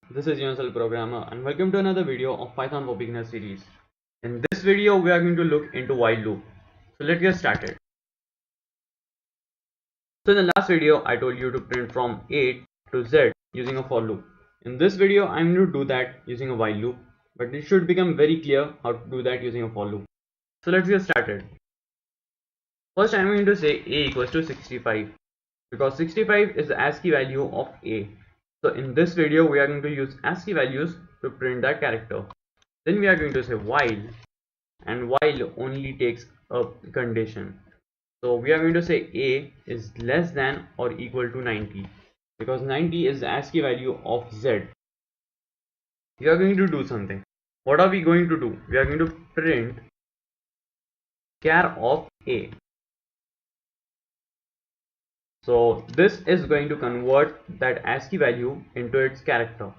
This is UniversalProgrammer and welcome to another video of Python for Beginners series. In this video we are going to look into while loop. So let's get started. So in the last video I told you to print from A to Z using a for loop. In this video I'm going to do that using a while loop, but it should become very clear how to do that using a for loop. So let's get started. First I'm going to say A equals to 65 because 65 is the ASCII value of A. So in this video we are going to use ASCII values to print that character. Then we are going to say while, and while only takes a condition. So we are going to say A is less than or equal to 90 because 90 is the ASCII value of Z. We are going to do something. What are we going to do? We are going to print char of A. So this is going to convert that ASCII value into its character.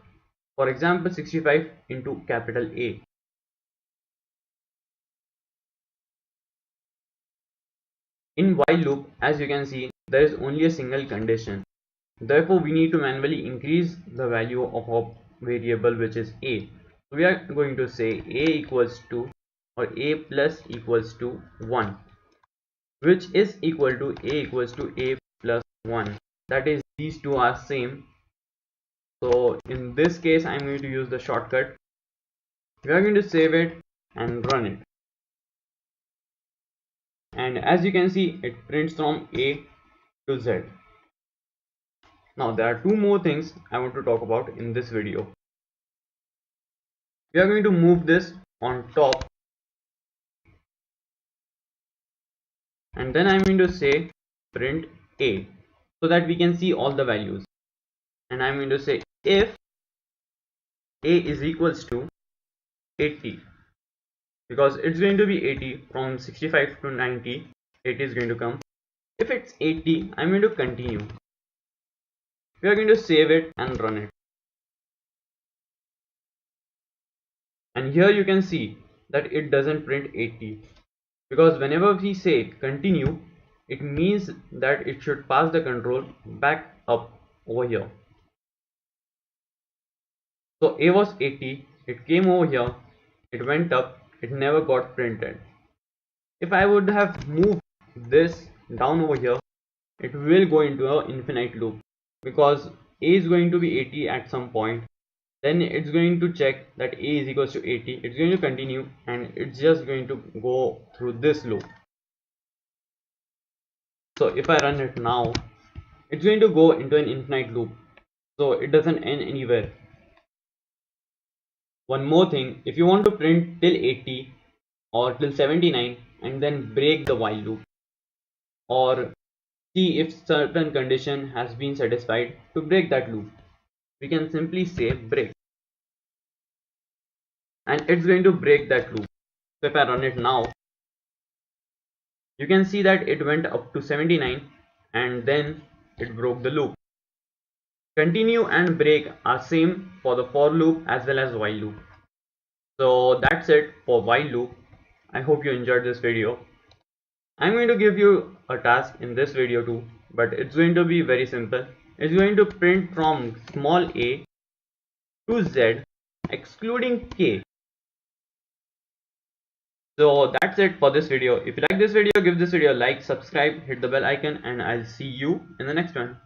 For example, 65 into capital A. In while loop, as you can see, there is only a single condition. Therefore, we need to manually increase the value of our variable, which is A. So we are going to say A equals to, or A plus equals to 1, which is equal to A equals to A plus 1. That is, these two are same. So in this case I'm going to use the shortcut. We are going to save it and run it, and as you can see it prints from A to Z. Now there are two more things I want to talk about in this video. We are going to move this on top, and then I'm going to say print A so that we can see all the values, and I'm going to say if A is equals to 80, because it's going to be 80 from 65 to 90, 80 is going to come. If it's 80, I'm going to continue. We are going to save it and run it, and here you can see that it doesn't print 80 because whenever we say continue, it means that it should pass the control back up over here. So A was 80, it came over here, it went up, it never got printed. If I would have moved this down over here, it will go into an infinite loop because A is going to be 80 at some point. Then it's going to check that A is equals to 80, it's going to continue, and it's just going to go through this loop. So if I run it now, it's going to go into an infinite loop, so it doesn't end anywhere. One more thing, if you want to print till 80 or till 79 and then break the while loop, or see if certain condition has been satisfied, to break that loop we can simply say break, and it's going to break that loop. So if I run it now, you can see that it went up to 79 and then it broke the loop. Continue and break are same for the for loop as well as while loop. So that's it for while loop. I hope you enjoyed this video. I'm going to give you a task in this video too, but it's going to be very simple. It's going to print from small a to Z excluding k. So that's it for this video. If you like this video, give this video a like, subscribe, hit the bell icon, and I'll see you in the next one.